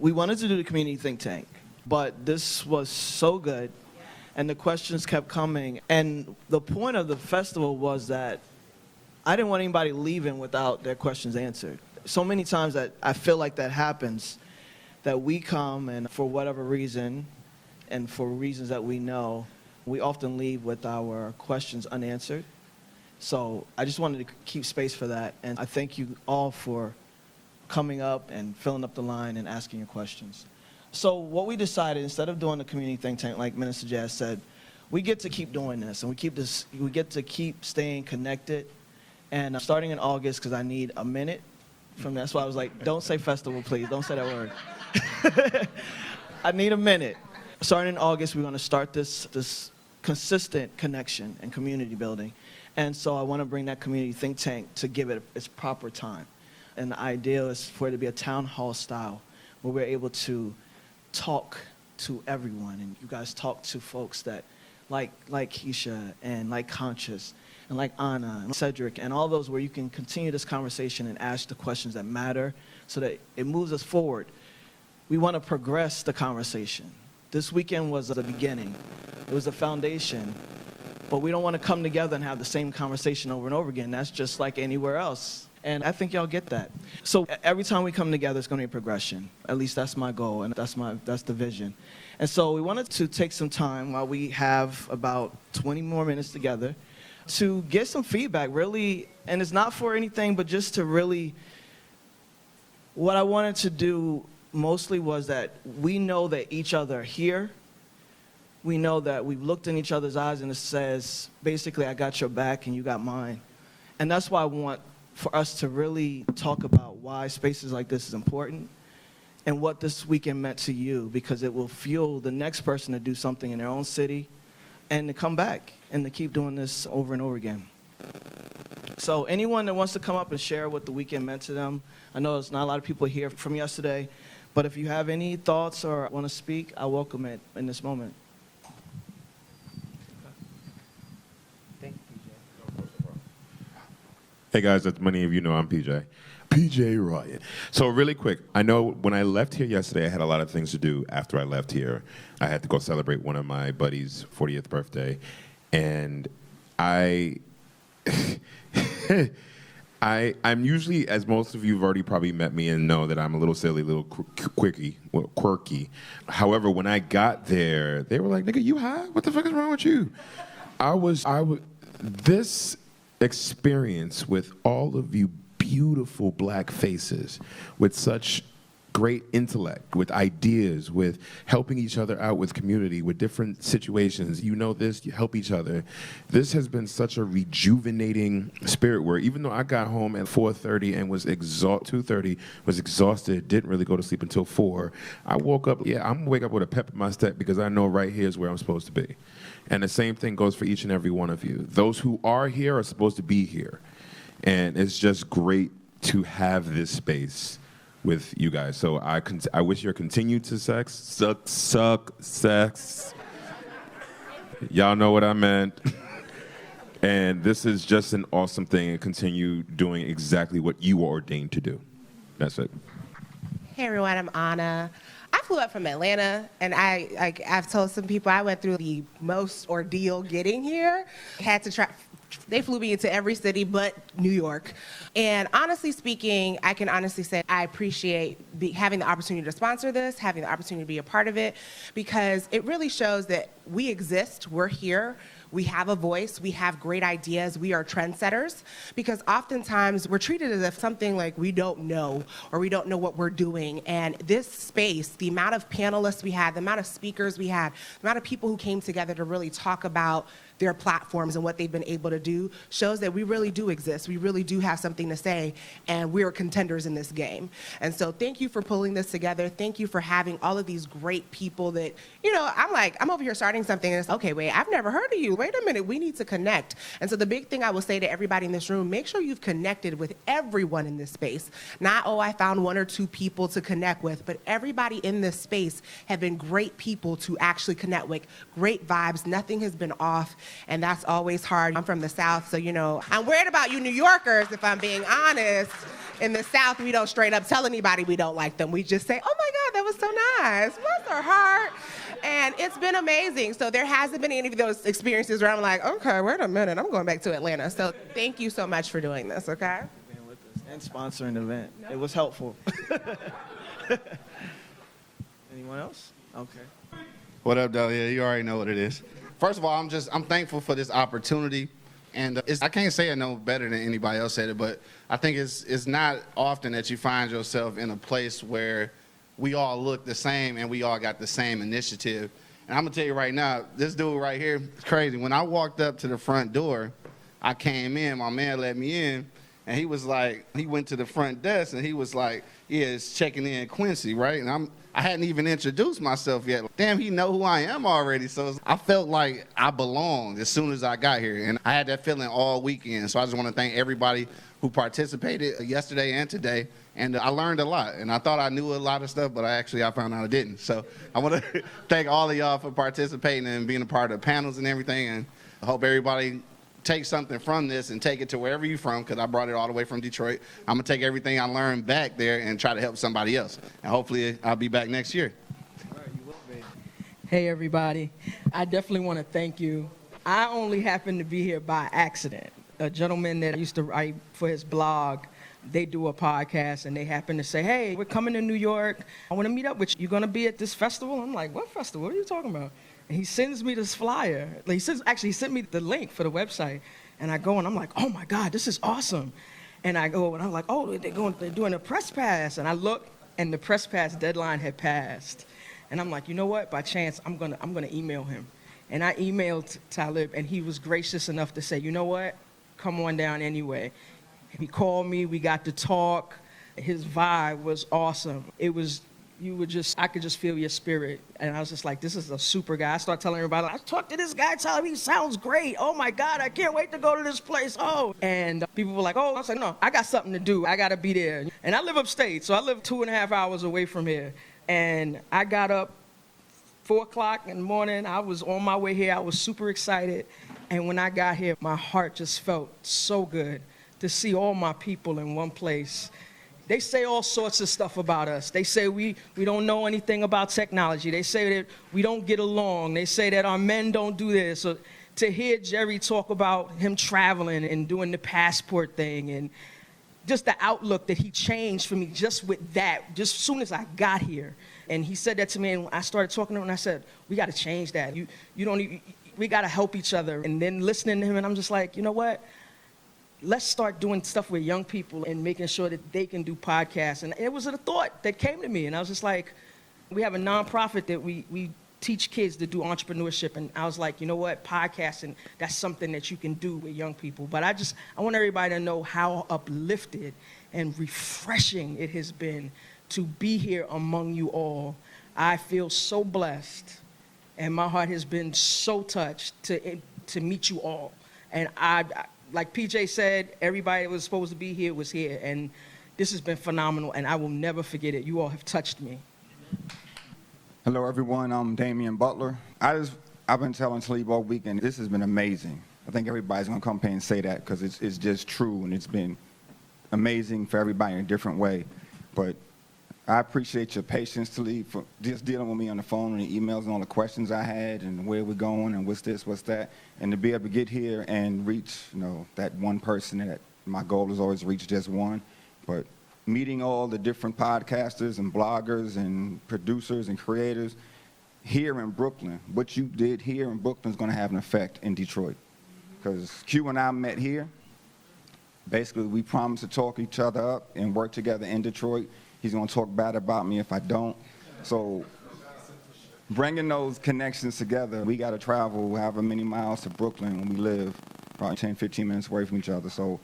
we wanted to do the community think tank, but this was so good, and the questions kept coming. And the point of the festival was that I didn't want anybody leaving without their questions answered. So many times that I feel like that happens, that we come and for whatever reason, and for reasons that we know, we often leave with our questions unanswered. So I just wanted to keep space for that, and I thank you all for coming up and filling up the line and asking your questions. So what we decided, instead of doing the community think tank, like Minister Jazz said, we get to keep doing this, and we get to keep staying connected. And starting in August, because I need a minute from that's why I was like, don't say festival, please. Don't say that word. I need a minute. Starting in August, we're going to start this consistent connection and community building. And so I want to bring that community think tank to give it its proper time. And the idea is for it to be a town hall style, where we're able to talk to everyone. And you guys talk to folks that like Keisha and like Conscious and like Anna and Cedric and all those, where you can continue this conversation and ask the questions that matter so that it moves us forward. We want to progress the conversation. This weekend was the beginning. It was the foundation. But we don't want to come together and have the same conversation over and over again. That's just like anywhere else. And I think y'all get that. So every time we come together, it's going to be a progression. At least that's my goal, and that's the vision. And so we wanted to take some time while we have about 20 more minutes together to get some feedback, really. And it's not for anything, but just to really, what I wanted to do mostly was that we know that each other are here. We know that we've looked in each other's eyes and it says, basically, I got your back and you got mine. And that's why I want for us to really talk about why spaces like this is important and what this weekend meant to you, because it will fuel the next person to do something in their own city and to come back and to keep doing this over and over again. So anyone that wants to come up and share what the weekend meant to them, I know there's not a lot of people here from yesterday, but if you have any thoughts or want to speak, I welcome it in this moment. Hey guys, as many of you know, I'm PJ Ryan. So really quick, I know when I left here yesterday, I had a lot of things to do after I left here. I had to go celebrate one of my buddies' 40th birthday. And I'm usually, as most of you have already probably met me and know that I'm a little silly, a little quirky. However, when I got there, they were like, nigga, you high? What the fuck is wrong with you? This experience with all of you beautiful black faces with such great intellect, with ideas, with helping each other out with community, with different situations. You know this, you help each other. This has been such a rejuvenating spirit where even though I got home at 4:30 and was 2:30, was exhausted, didn't really go to sleep until 4, I woke up, I'm gonna wake up with a pep in my step because I know right here is where I'm supposed to be. And the same thing goes for each and every one of you. Those who are here are supposed to be here. And it's just great to have this space with you guys. So I wish your continued success. Y'all know what I meant. And this is just an awesome thing, and continue doing exactly what you were ordained to do. That's it. Hey everyone, I'm Anna. I flew up from Atlanta, and I've told some people I went through the most ordeal getting here. They flew me into every city but New York. And honestly speaking, I can honestly say I appreciate having the opportunity to sponsor this, having the opportunity to be a part of it, because it really shows that we exist, we're here, we have a voice, we have great ideas, we are trendsetters, because oftentimes we're treated as if something like we don't know or we don't know what we're doing. And this space, the amount of panelists we had, the amount of speakers we had, the amount of people who came together to really talk about their platforms and what they've been able to do shows that we really do exist. We really do have something to say, and we're contenders in this game. And so thank you for pulling this together. Thank you for having all of these great people that, I'm over here starting something and it's, okay, wait, I've never heard of you. Wait a minute, we need to connect. And so the big thing I will say to everybody in this room, make sure you've connected with everyone in this space. Not, I found one or two people to connect with, but everybody in this space have been great people to actually connect with. Great vibes, nothing has been off. and that's always hard. I'm from the South, so, I'm worried about you New Yorkers, if I'm being honest. In the South, we don't straight up tell anybody we don't like them. We just say, oh my God, that was so nice. Bless her heart. And it's been amazing. So there hasn't been any of those experiences where I'm like, okay, wait a minute, I'm going back to Atlanta. So thank you so much for doing this, okay? Being with us and sponsoring the event. It was helpful. Anyone else? Okay. What up, Delia? You already know what it is. First of all, I'm thankful for this opportunity. And I can't say it no better than anybody else said it, but I think it's not often that you find yourself in a place where we all look the same and we all got the same initiative. And I'm going to tell you right now, this dude right here is crazy. When I walked up to the front door, I came in, my man let me in, and he was like, he went to the front desk and he was like, yeah, it's checking in Quincy, right? And I hadn't even introduced myself yet. Damn, he know who I am already. So I felt like I belonged as soon as I got here. And I had that feeling all weekend. So I just want to thank everybody who participated yesterday and today. And I learned a lot. And I thought I knew a lot of stuff, but I found out I didn't. So I want to thank all of y'all for participating and being a part of the panels and everything. And I hope everybody take something from this and take it to wherever you're from, because I brought it all the way from Detroit. I'm going to take everything I learned back there and try to help somebody else. And hopefully I'll be back next year. All right, you will be. Hey, everybody. I definitely want to thank you. I only happened to be here by accident. A gentleman that used to write for his blog, they do a podcast, and they happened to say, hey, we're coming to New York. I want to meet up with you. You're going to be at this festival? I'm like, what festival? What are you talking about? And he sends me this flyer. He sent me the link for the website. And I go, and I'm like, oh, my God, this is awesome. And I go, and I'm like, oh, they're doing a press pass. And I look, and the press pass deadline had passed. And I'm like, you know what? By chance, I'm gonna email him. And I emailed Talib, and he was gracious enough to say, you know what? Come on down anyway. He called me. We got to talk. His vibe was awesome. I could just feel your spirit. And I was just like, this is a super guy. I started telling everybody, I talked to this guy, tell him he sounds great. Oh my God, I can't wait to go to this place. Oh. And people were like, oh, I was like, no, I got something to do. I got to be there. And I live upstate, so I live 2.5 hours away from here. And I got up 4 o'clock in the morning. I was on my way here. I was super excited. And when I got here, my heart just felt so good to see all my people in one place. They say all sorts of stuff about us. They say we don't know anything about technology. They say that we don't get along. They say that our men don't do this. So to hear Jerry talk about him traveling and doing the passport thing, and just the outlook that he changed for me just with that, just as soon as I got here. And he said that to me, and I started talking to him, and I said, we got to change that. We got to help each other. And then listening to him, and I'm just like, you know what? Let's start doing stuff with young people and making sure that they can do podcasts. And it was a thought that came to me. And I was just like, we have a nonprofit that we teach kids to do entrepreneurship. And I was like, you know what? Podcasting, that's something that you can do with young people. But I want everybody to know how uplifted and refreshing it has been to be here among you all. I feel so blessed. And my heart has been so touched to meet you all. And like PJ said, everybody that was supposed to be here was here, and this has been phenomenal, and I will never forget it. You all have touched me. Hello, everyone. I'm Damian Butler. I've been telling Talib all weekend, this has been amazing. I think everybody's going to come here and say that because it's just true, and it's been amazing for everybody in a different way. But I appreciate your patience, Talib, for just dealing with me on the phone and the emails and all the questions I had and where we're going and what's this, what's that. And to be able to get here and reach, that one person that my goal is always reach just one. But meeting all the different podcasters and bloggers and producers and creators here in Brooklyn, what you did here in Brooklyn is going to have an effect in Detroit. Because Q and I met here. Basically, we promised to talk each other up and work together in Detroit. He's going to talk bad about me if I don't. So bringing those connections together, we got to travel however many miles to Brooklyn when we live, probably 10, 15 minutes away from each other. So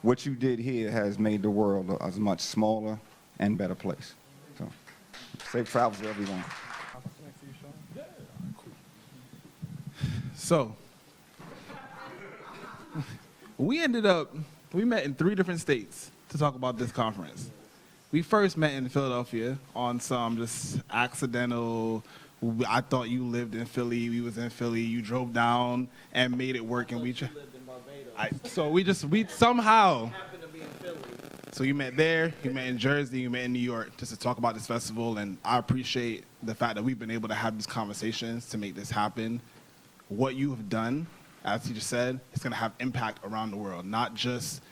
what you did here has made the world a much smaller and better place. So safe travels to everyone. So we met in 3 different states to talk about this conference. We first met in Philadelphia on some just accidental I thought you lived in Philly. We was in Philly. You drove down and made it work, and we somehow. So you met there, you met in Jersey, you met in New York, just to talk about this festival, and I appreciate the fact that we've been able to have these conversations to make this happen. What you have done, as you just said, is going to have impact around the world, not just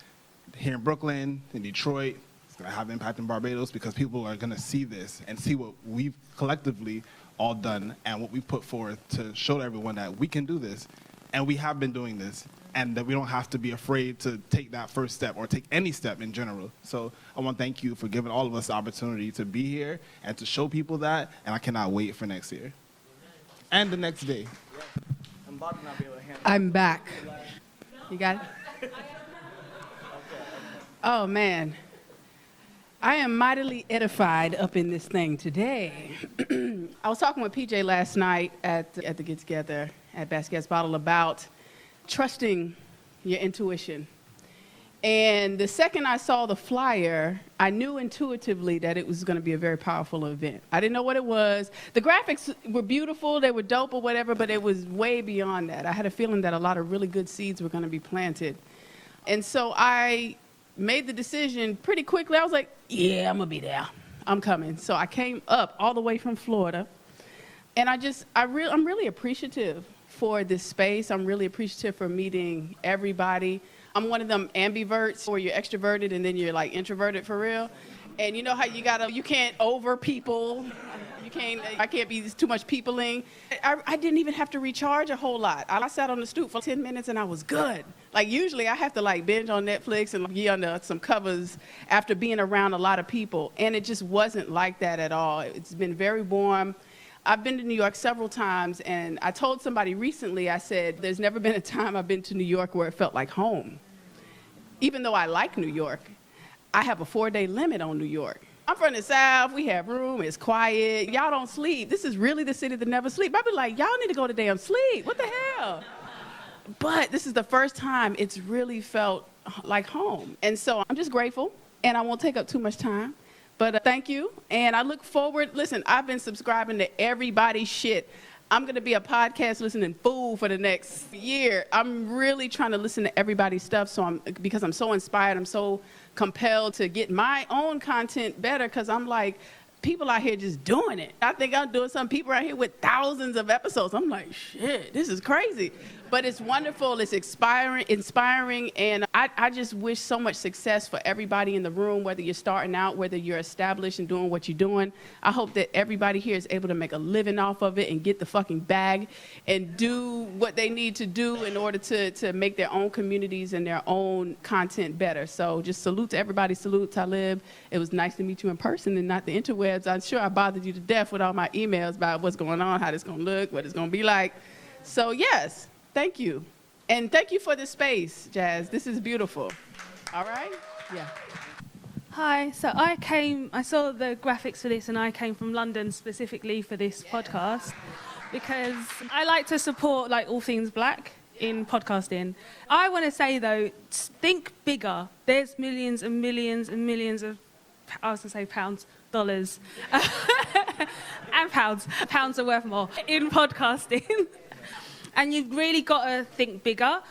here in Brooklyn, in Detroit. It's going to have impact in Barbados because people are going to see this and see what we've collectively all done and what we've put forth to show everyone that we can do this, and we have been doing this, and that we don't have to be afraid to take that first step or take any step in general. So I want to thank you for giving all of us the opportunity to be here and to show people that, and I cannot wait for next year. And the next day. I'm back. You got it? Oh, man. I am mightily edified up in this thing today. I was talking with PJ last night at the get-together at Basket's Bottle about trusting your intuition. And the second I saw the flyer, I knew intuitively that it was going to be a very powerful event. I didn't know what it was. The graphics were beautiful, they were dope or whatever, but it was way beyond that. I had a feeling that a lot of really good seeds were going to be planted. And so I made the decision pretty quickly. I was like, yeah, I'm going to be there. I'm coming. So I came up all the way from Florida. And I'm really appreciative for this space. I'm really appreciative for meeting everybody. I'm one of them ambiverts where you're extroverted and then you're like introverted for real. And you know how you can't over people. I can't be too much peopling. I didn't even have to recharge a whole lot. I sat on the stoop for 10 minutes and I was good. Like usually I have to like binge on Netflix and get under some covers after being around a lot of people. And it just wasn't like that at all. It's been very warm. I've been to New York several times, and I told somebody recently, I said, there's never been a time I've been to New York where it felt like home. Even though I like New York, I have a 4-day limit on New York. I'm from the South, we have room, it's quiet, y'all don't sleep. This is really the city that never sleeps. I'd be like, y'all need to go to damn sleep, what the hell? But this is the first time it's really felt like home. And so I'm just grateful, and I won't take up too much time. But thank you, and I look forward. Listen, I've been subscribing to everybody's shit. I'm going to be a podcast listening fool for the next year. I'm really trying to listen to everybody's stuff because I'm so inspired. I'm so compelled to get my own content better because I'm like, people out here just doing it. I think I'm doing some people out here with thousands of episodes. I'm like, shit, this is crazy. But it's wonderful, it's inspiring, and I just wish so much success for everybody in the room, whether you're starting out, whether you're established and doing what you're doing. I hope that everybody here is able to make a living off of it and get the fucking bag and do what they need to do in order to make their own communities and their own content better. So just salute to everybody. Salute Talib. It was nice to meet you in person and not the interwebs. I'm sure I bothered you to death with all my emails about what's going on, how this going to look, what it's going to be like. So yes. Thank you. And thank you for the space, Jazz. This is beautiful. All right? Yeah. Hi. So I saw the graphics for this and I came from London specifically for this podcast because I like to support like all things black in podcasting. I want to say though, think bigger. There's millions and millions and millions of, I was going to say pounds, dollars, and pounds. Pounds are worth more in podcasting. And you've really got to think bigger.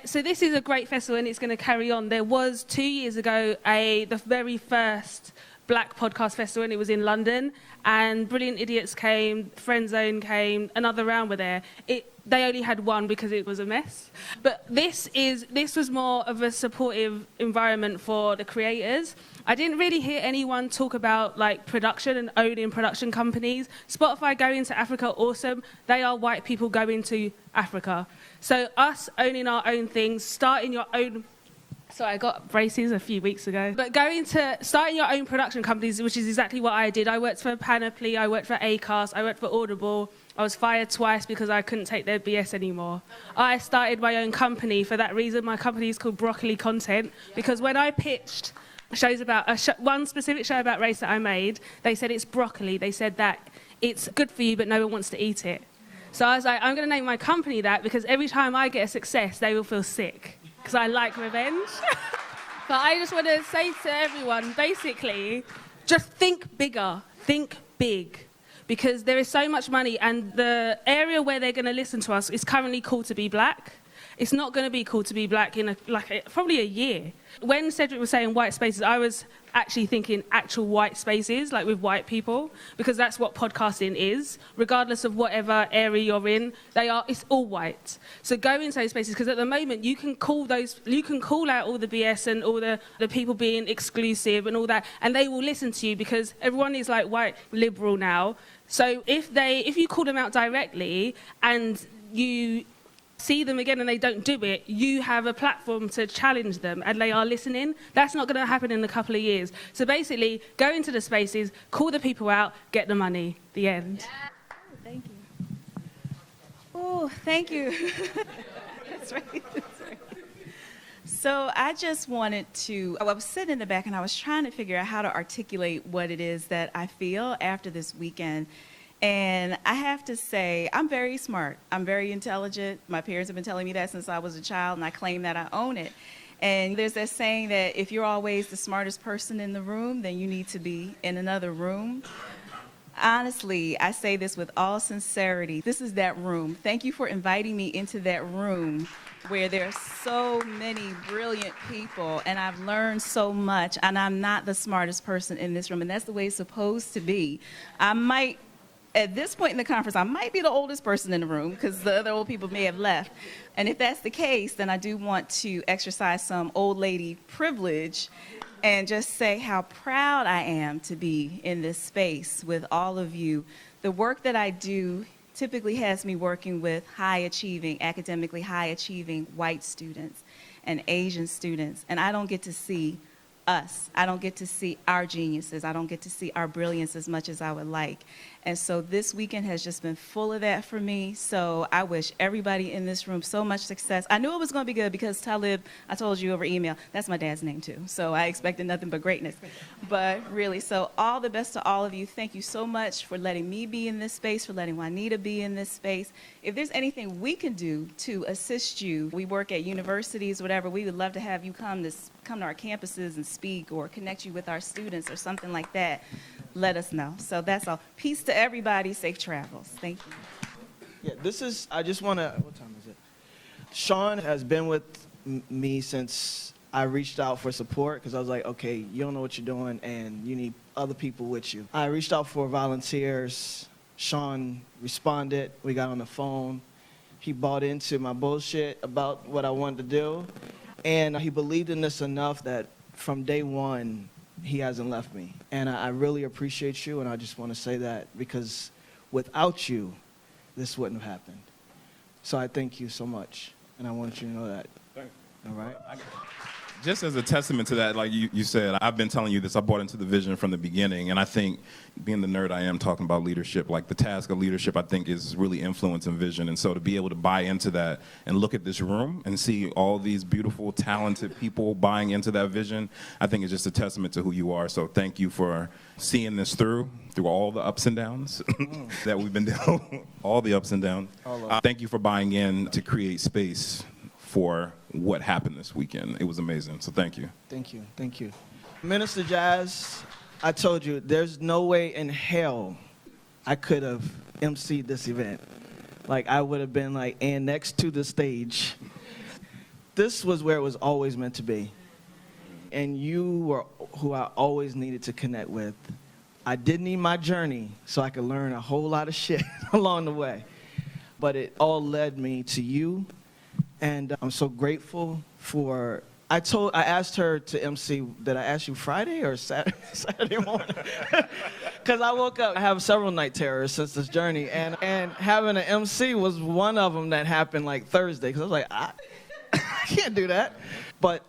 So this is a great festival and it's going to carry on. There was 2 years ago the very first Black Podcast Festival and it was in London. And Brilliant Idiots came, Friend Zone came, another round were there. They only had one because it was a mess. But this was more of a supportive environment for the creators. I didn't really hear anyone talk about like production and owning production companies. Spotify going to Africa, awesome. They are white people going to Africa. So us owning our own things, starting your own. So I got braces a few weeks ago. But starting your own production companies, which is exactly what I did. I worked for Panoply, I worked for Acast, I worked for Audible. I was fired twice because I couldn't take their BS anymore. I started my own company for that reason. My company is called Broccoli Content because when I pitched shows about one specific show about race that I made, they said it's broccoli. They said that it's good for you, but no one wants to eat it. So I was like, I'm going to name my company that because every time I get a success, they will feel sick because I like revenge. But I just want to say to everyone, basically, just think bigger, think big. because there is so much money, and the area where they're going to listen to us is currently Cool to Be Black. It's not going to be Cool to Be Black in probably a year. When Cedric was saying white spaces, I was actually thinking actual white spaces, like with white people, because that's what podcasting is. Regardless of whatever area you're in, it's all white. So go into those spaces, because at the moment you can call out all the BS and all the people being exclusive and all that, and they will listen to you, because everyone is like white liberal now. So if you call them out directly and you see them again and they don't do it, you have a platform to challenge them and they are listening. That's not going to happen in a couple of years. So basically, go into the spaces, call the people out, get the money. The end. Yeah. Oh, thank you. Oh, thank you. That's right. So I just wanted to, I was sitting in the back and I was trying to figure out how to articulate what it is that I feel after this weekend. And I have to say, I'm very smart. I'm very intelligent. My parents have been telling me that since I was a child, and I claim that I own it. And there's that saying that if you're always the smartest person in the room, then you need to be in another room. Honestly, I say this with all sincerity. This is that room. Thank you for inviting me into that room where there are so many brilliant people, and I've learned so much, and I'm not the smartest person in this room, and that's the way it's supposed to be. At this point in the conference, I might be the oldest person in the room because the other old people may have left. And if that's the case, then I do want to exercise some old lady privilege and just say how proud I am to be in this space with all of you. The work that I do typically has me working with academically high-achieving white students and Asian students, and I don't get to see us. I don't get to see our geniuses. I don't get to see our brilliance as much as I would like. And so this weekend has just been full of that for me. So I wish everybody in this room so much success. I knew it was going to be good because Talib, I told you over email, that's my dad's name too. So I expected nothing but greatness. But really, so all the best to all of you. Thank you so much for letting me be in this space, for letting Juanita be in this space. If there's anything we can do to assist you, we work at universities, whatever, we would love to have you come to our campuses and speak or connect you with our students or something like that. Let us know. So that's all. Peace to everybody. Safe travels. Thank you. Yeah, I just want to, what time is it? Sean has been with me since I reached out for support because I was like, okay, you don't know what you're doing and you need other people with you. I reached out for volunteers. Sean responded. We got on the phone. He bought into my bullshit about what I wanted to do. And he believed in this enough that from day one, he hasn't left me. And I really appreciate you, and I just want to say that because without you, this wouldn't have happened. So I thank you so much, and I want you to know that. Thanks. All right? Just as a testament to that, like you said, I've been telling you this, I bought into the vision from the beginning, and I think being the nerd I am talking about leadership, like the task of leadership I think is really influence and vision, and so to be able to buy into that and look at this room and see all these beautiful, talented people buying into that vision, I think is just a testament to who you are, so thank you for seeing this through all the ups and downs that we've been doing, all the ups and downs. Thank you for buying in to create space for what happened this weekend. It was amazing, so thank you. Thank you, thank you. Minister Jazz, I told you, there's no way in hell I could have emceed this event. Like, I would have been like, and next to the stage. This was where it was always meant to be. And you were who I always needed to connect with. I did need my journey so I could learn a whole lot of shit along the way. But it all led me to you. And I'm so grateful for, I asked her to MC, did I ask you Friday or Saturday morning? Because I woke up, I have several night terrors since this journey, and having an MC was one of them that happened like Thursday, because I was like, I can't do that. But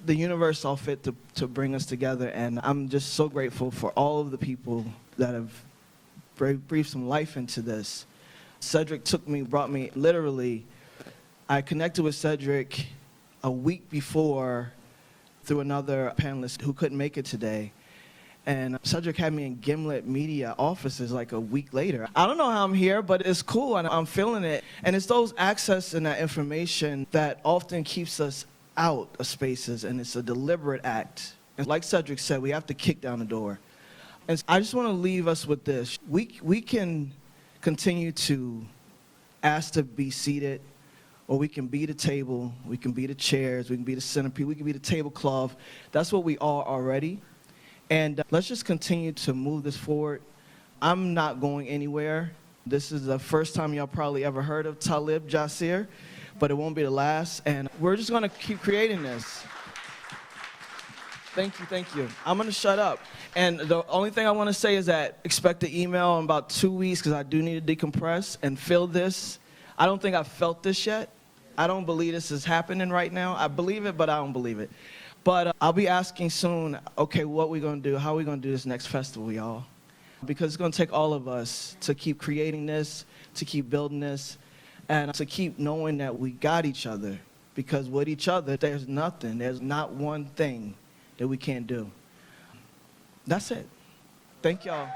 the universe saw fit to bring us together, and I'm just so grateful for all of the people that have breathed some life into this. Cedric brought me literally, I connected with Cedric a week before through another panelist who couldn't make it today. And Cedric had me in Gimlet Media offices like a week later. I don't know how I'm here, but it's cool and I'm feeling it. And it's those access and that information that often keeps us out of spaces, and it's a deliberate act. And like Cedric said, we have to kick down the door. And I just want to leave us with this. We can continue to ask to be seated, or we can be the table, we can be the chairs, we can be the centerpiece, we can be the tablecloth. That's what we are already. And let's just continue to move this forward. I'm not going anywhere. This is the first time y'all probably ever heard of Talib Jasir, but it won't be the last. And we're just going to keep creating this. Thank you. I'm going to shut up. And the only thing I want to say is that expect the email in about 2 weeks, because I do need to decompress and feel this. I don't think I've felt this yet. I don't believe this is happening right now. I believe it, but I don't believe it. But I'll be asking soon, okay, what we going to do? How are we going to do this next festival, y'all? Because it's going to take all of us to keep creating this, to keep building this, and to keep knowing that we got each other. Because with each other, there's not one thing that we can't do. That's it. Thank y'all.